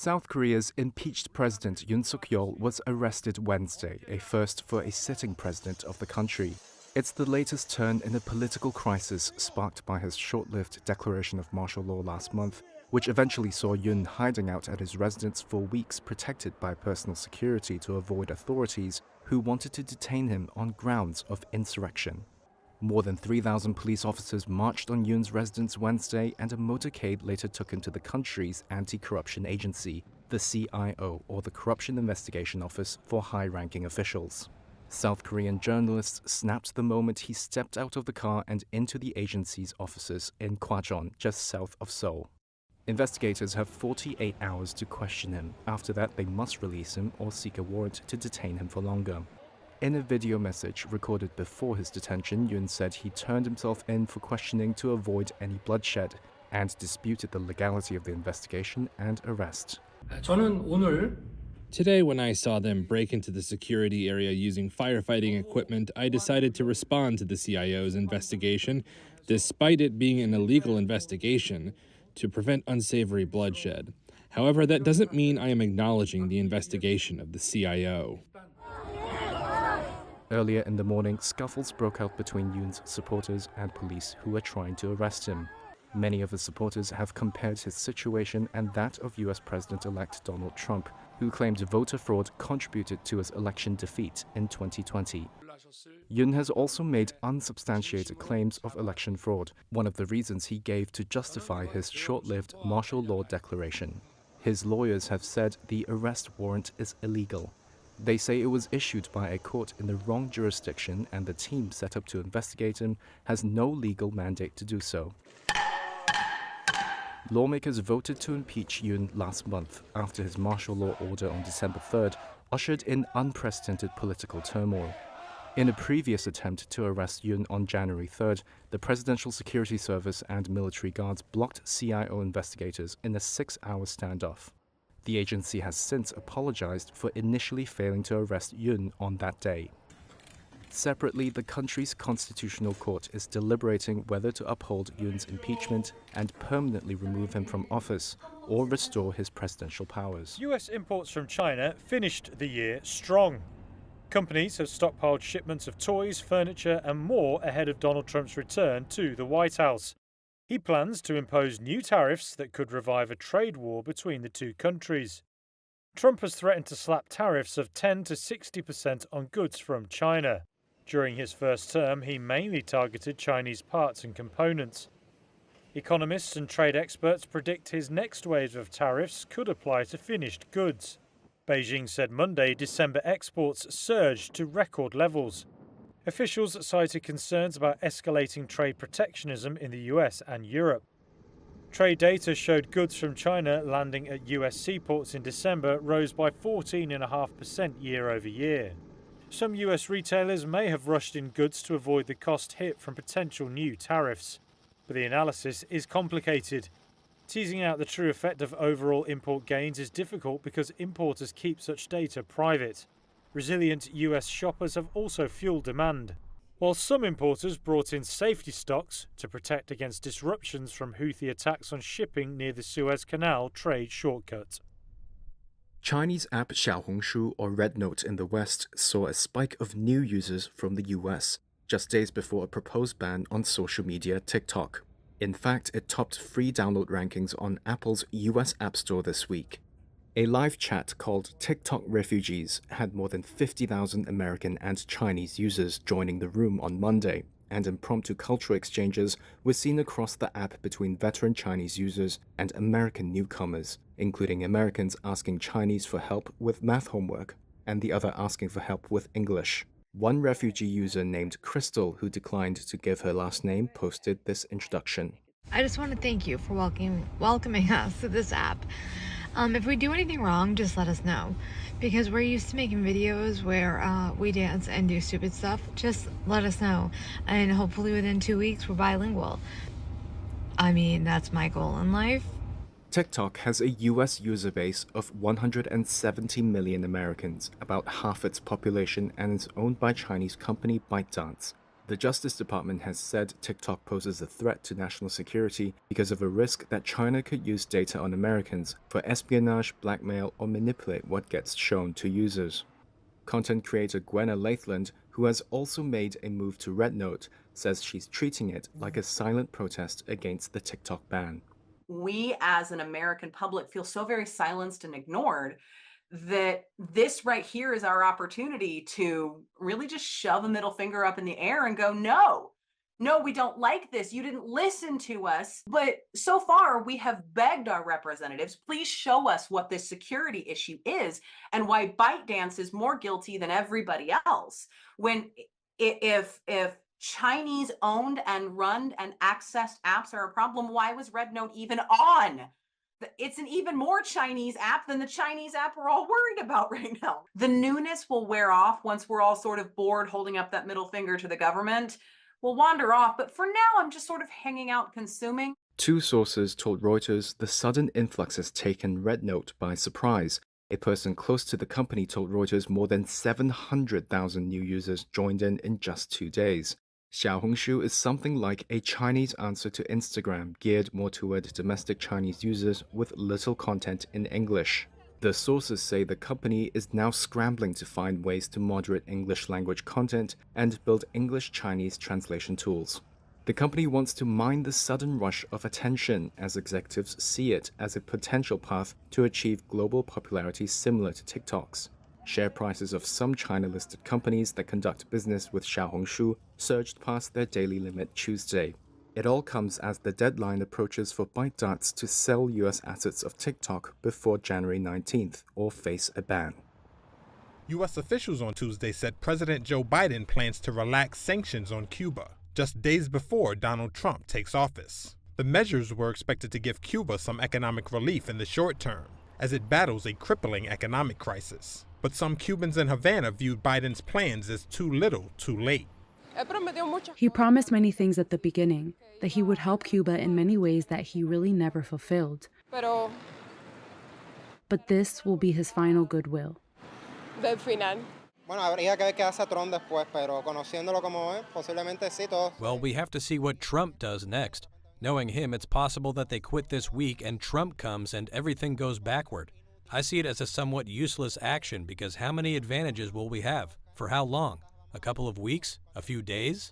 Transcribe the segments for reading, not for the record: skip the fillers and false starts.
South Korea's impeached president Yoon Suk-yeol was arrested Wednesday, a first for a sitting president of the country. It's the latest turn in a political crisis sparked by his short-lived declaration of martial law last month, which eventually saw Yoon hiding out at his residence for weeks protected by personal security to avoid authorities who wanted to detain him on grounds of insurrection. More than 3,000 police officers marched on Yoon's residence Wednesday, and a motorcade later took him to the country's anti-corruption agency, the CIO, or the Corruption Investigation Office for high-ranking officials. South Korean journalists snapped the moment he stepped out of the car and into the agency's offices in Gwacheon, just south of Seoul. Investigators have 48 hours to question him. After that, they must release him or seek a warrant to detain him for longer. In a video message recorded before his detention, Yoon said he turned himself in for questioning to avoid any bloodshed and disputed the legality of the investigation and arrest. Today, when I saw them break into the security area using firefighting equipment, I decided to respond to the CIO's investigation, despite it being an illegal investigation, to prevent unsavory bloodshed. However, that doesn't mean I am acknowledging the investigation of the CIO. Earlier in the morning, scuffles broke out between Yoon's supporters and police who were trying to arrest him. Many of his supporters have compared his situation and that of US President-elect Donald Trump, who claimed voter fraud contributed to his election defeat in 2020. Yoon has also made unsubstantiated claims of election fraud, one of the reasons he gave to justify his short-lived martial law declaration. His lawyers have said the arrest warrant is illegal. They say it was issued by a court in the wrong jurisdiction, and the team set up to investigate him has no legal mandate to do so. Lawmakers voted to impeach Yoon last month after his martial law order on December 3rd ushered in unprecedented political turmoil. In a previous attempt to arrest Yoon on January 3rd, the Presidential Security Service and military guards blocked CIO investigators in a 6-hour standoff. The agency has since apologized for initially failing to arrest Yoon on that day. Separately, the country's constitutional court is deliberating whether to uphold Yoon's impeachment and permanently remove him from office or restore his presidential powers. US imports from China finished the year strong. Companies have stockpiled shipments of toys, furniture and more ahead of Donald Trump's return to the White House. He plans to impose new tariffs that could revive a trade war between the two countries. Trump has threatened to slap tariffs of 10 to 60% on goods from China. During his first term, he mainly targeted Chinese parts and components. Economists and trade experts predict his next wave of tariffs could apply to finished goods. Beijing said Monday December exports surged to record levels. Officials cited concerns about escalating trade protectionism in the US and Europe. Trade data showed goods from China landing at US seaports in December rose by 14.5% year over year. Some US retailers may have rushed in goods to avoid the cost hit from potential new tariffs. But the analysis is complicated. Teasing out the true effect of overall import gains is difficult because importers keep such data private. Resilient US shoppers have also fueled demand, while some importers brought in safety stocks to protect against disruptions from Houthi attacks on shipping near the Suez Canal trade shortcut. Chinese app Xiaohongshu, or RedNote in the West, saw a spike of new users from the US, just days before a proposed ban on social media TikTok. In fact, it topped free download rankings on Apple's US App Store this week. A live chat called TikTok Refugees had more than 50,000 American and Chinese users joining the room on Monday, and impromptu cultural exchanges were seen across the app between veteran Chinese users and American newcomers, including Americans asking Chinese for help with math homework and the other asking for help with English. One refugee user named Crystal, who declined to give her last name, posted this introduction. I just want to thank you for welcoming us to this app. If we do anything wrong, just let us know. Because we're used to making videos where we dance and do stupid stuff. Just let us know. And hopefully within 2 weeks, we're bilingual. I mean, that's my goal in life. TikTok has a US user base of 170 million Americans, about half its population, and is owned by Chinese company ByteDance. The Justice Department has said TikTok poses a threat to national security because of a risk that China could use data on Americans for espionage, blackmail, or manipulate what gets shown to users. Content creator Gwenna Lathland, who has also made a move to RedNote, says she's treating it like a silent protest against the TikTok ban. We as an American public feel so very silenced and ignored that this right here is our opportunity to really just shove a middle finger up in the air and go, no, we don't like this. You didn't listen to us. But so far, we have begged our representatives, please show us what this security issue is and why ByteDance is more guilty than everybody else. When if Chinese owned and run and accessed apps are a problem, why was RedNote even on? It's an even more Chinese app than the Chinese app we're all worried about right now. The newness will wear off once we're all sort of bored holding up that middle finger to the government. We'll wander off, but for now, I'm just sort of hanging out consuming. Two sources told Reuters the sudden influx has taken RedNote by surprise. A person close to the company told Reuters more than 700,000 new users joined in just 2 days. Xiaohongshu is something like a Chinese answer to Instagram, geared more toward domestic Chinese users with little content in English. The sources say the company is now scrambling to find ways to moderate English language content and build English-Chinese translation tools. The company wants to mine the sudden rush of attention as executives see it as a potential path to achieve global popularity similar to TikTok's. Share prices of some China-listed companies that conduct business with Xiaohongshu surged past their daily limit Tuesday. It all comes as the deadline approaches for ByteDance to sell US assets of TikTok before January 19th or face a ban. U.S. officials on Tuesday said President Joe Biden plans to relax sanctions on Cuba, just days before Donald Trump takes office. The measures were expected to give Cuba some economic relief in the short term, as it battles a crippling economic crisis. But some Cubans in Havana viewed Biden's plans as too little, too late. He promised many things at the beginning, that he would help Cuba in many ways that he really never fulfilled. But this will be his final goodwill. Well, we have to see what Trump does next. Knowing him, it's possible that they quit this week and Trump comes and everything goes backward. I see it as a somewhat useless action because how many advantages will we have? For how long? A couple of weeks? A few days?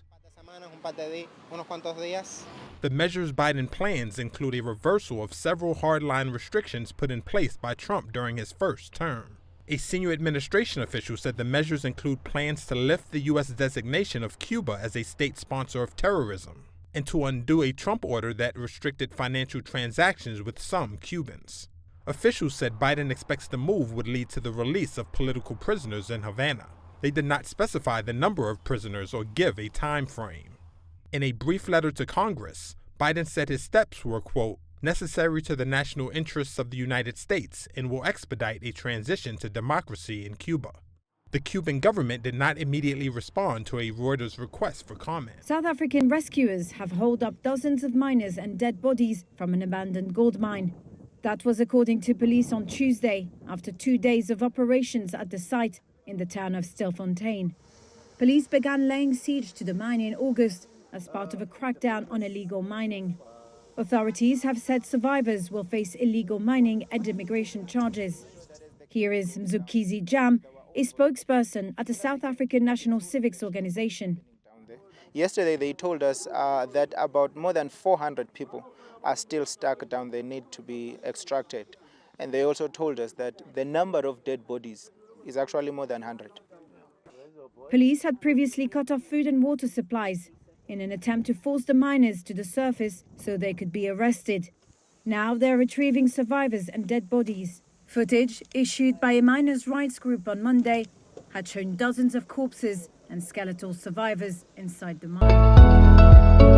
The measures Biden plans include a reversal of several hardline restrictions put in place by Trump during his first term. A senior administration official said the measures include plans to lift the U.S. designation of Cuba as a state sponsor of terrorism and to undo a Trump order that restricted financial transactions with some Cubans. Officials said Biden expects the move would lead to the release of political prisoners in Havana. They did not specify the number of prisoners or give a time frame. In a brief letter to Congress, Biden said his steps were, quote, necessary to the national interests of the United States and will expedite a transition to democracy in Cuba. The Cuban government did not immediately respond to a Reuters request for comment. South African rescuers have hauled up dozens of miners and dead bodies from an abandoned gold mine. That was according to police on Tuesday, after 2 days of operations at the site in the town of Stilfontein. Police began laying siege to the mine in August as part of a crackdown on illegal mining. Authorities have said survivors will face illegal mining and immigration charges. Here is Mzukizi Jam, a spokesperson at the South African National Civics Organization. Yesterday they told us that about more than 400 people are still stuck down. They need to be extracted. And they also told us that the number of dead bodies is actually more than 100. Police had previously cut off food and water supplies in an attempt to force the miners to the surface so they could be arrested. Now they're retrieving survivors and dead bodies. Footage issued by a miners' rights group on Monday had shown dozens of corpses and skeletal survivors inside the mine.